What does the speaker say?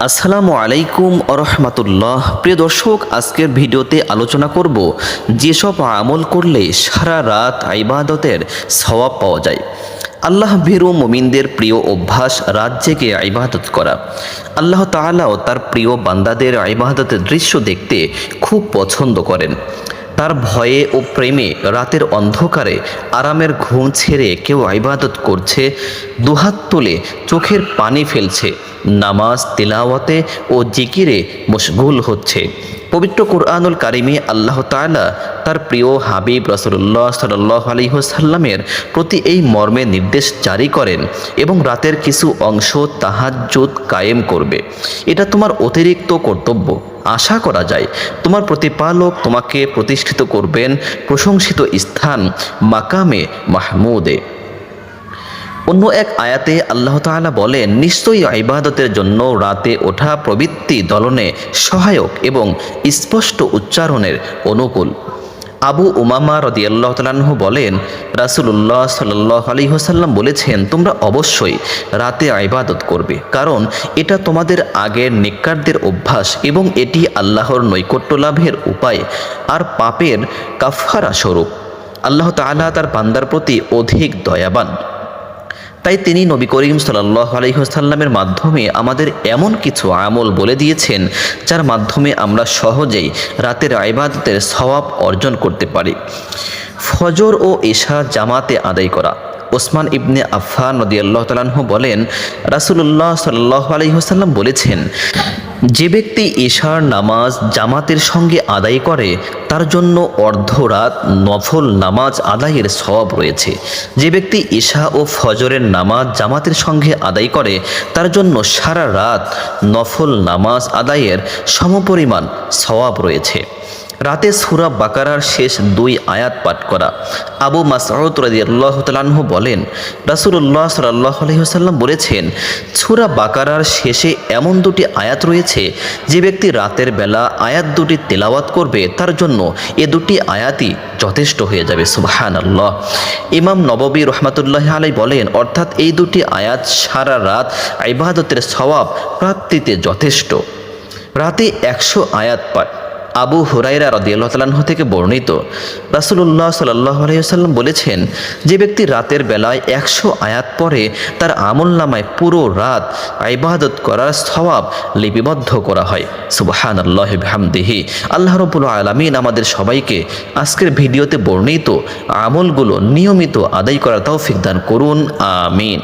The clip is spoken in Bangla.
আসসালামু আলাইকুম আরহামাতুল্লাহ। প্রিয় দর্শক, আজকের ভিডিওতে আলোচনা করব যেসব আমল করলে সারা রাত ইবাদতের সওয়াব পাওয়া যায়। আল্লাহ ভীরু মুমিনদের প্রিয় অভ্যাস রাত জেগে ইবাদত করা। আল্লাহ তাআলাও তার প্রিয় বান্দাদের ইবাদতের দৃশ্য দেখতে খুব পছন্দ করেন। তার ভয়ে ও প্রেমে রাতের অন্ধকারে আরামের ঘুম ছেড়ে কেউ ইবাদত করছে, দুহাত তুলে চোখের পানি ফেলছে, নামাজ তিলাওয়াতে ও জিকিরে মশগুল হচ্ছে। পবিত্র কুরআনুল কারিমে আল্লাহ তাআলা তার প্রিয় হাবিব রাসূলুল্লাহ সাল্লাল্লাহু আলাইহি ওয়াসাল্লামের প্রতি এই মর্মে নির্দেশ জারি করেন এবং রাতের কিছু অংশ তাহাজ্জুদ কায়েম করবে। এটা তোমার অতিরিক্ত কর্তব্য। আশা করা যায় তোমার প্রতিপালক তোমাকে প্রতিষ্ঠিত করবেন প্রশংসিত স্থান মাকামে মাহমুদে। অন্য এক আয়াতে আল্লাহ তাআলা বলেন, নিশ্চয়ই ইবাদতের জন্য রাতে ওঠা প্রবৃত্তি দলনে সহায়ক এবং স্পষ্ট উচ্চারণের অনুকূল। আবু উমামা রাদিয়াল্লাহু তাআলা আনহু বলেন, রাসূলুল্লাহ সাল্লাল্লাহু আলাইহি ওয়াসাল্লাম বলেছেন, তোমরা অবশ্যই রাতে ইবাদত করবে, কারণ এটা তোমাদের আগের নেককারদের অভ্যাস এবং এটি আল্লাহর নৈকট্য লাভের উপায় আর পাপের কাফফারা স্বরূপ। আল্লাহ তাআলা তার বান্দার প্রতি অধিক দয়াবান। তাই তিনি নবী করিম সাল্লাল্লাহু আলাইহি ওয়াসাল্লামের মাধ্যমে আমাদের এমন কিছু আমল বলে দিয়েছেন যার মাধ্যমে আমরা সহজেই রাতের ইবাদতের সওয়াব অর্জন করতে পারি। ফজর ও ইশা জামাতে আদায় করা। ওসমান ইবনে আফফান রাদিয়াল্লাহু তাআলা আনহু বলেন, রাসূলুল্লাহ সাল্লাল্লাহু আলাইহি ওয়াসাল্লাম বলেছেন, যে ব্যক্তি ইশার নামাজ জামাতের সঙ্গে আদায় করে তার জন্য অর্ধরাত নফল নামাজ আদায়ের সওয়াব রয়েছে। যে ব্যক্তি ইশা ও ফজরের নামাজ জামাতের সঙ্গে আদায় করে তার জন্য সারা রাত নফল নামাজ আদায়ের সমপরিমাণ সওয়াব রয়েছে। রাতে সূরা বাকারার শেষ 2 আয়াত পাঠ করা। আবু মাসউদ রাদিয়াল্লাহু তাআলা আনহু বলেন, রাসূলুল্লাহ সাল্লাল্লাহু আলাইহি ওয়াসাল্লাম বলেছেন, সূরা বাকারার শেষে এমন 2টি আয়াত রয়েছে, যে ব্যক্তি রাতের বেলা আয়াত 2টি তেলাওয়াত করবে তার জন্য এ 2টি আয়াতই যথেষ্ট হয়ে যাবে। সুবহানাল্লাহ। ইমাম নববী রাহমাতুল্লাহি আলাইহি বলেন, অর্থাৎ এই 2টি আয়াত সারা রাত ইবাদতের সওয়াব প্রাপ্তিতে যথেষ্ট। রাতে 100 আয়াত পাঠ। আবু হুরায়রা রাদিয়াল্লাহু তাআলা আনহু থেকে বর্ণিত, রাসূলুল্লাহ সাল্লাল্লাহু আলাইহি ওয়াসাল্লাম বলেছেন, যে ব্যক্তি রাতের বেলায় 100 আয়াত পড়ে তার আমলনামায় পুরো রাত ইবাদত করার সওয়াব লিপিবদ্ধ করা হয়। সুবহানাল্লাহি বিহামদিহি। আল্লাহ রাব্বুল আলামিন আমাদের সবাইকে আজকের ভিডিওতে বর্ণিত আমলগুলো নিয়মিত আদায় করার তৌফিক দান করুন। আমিন।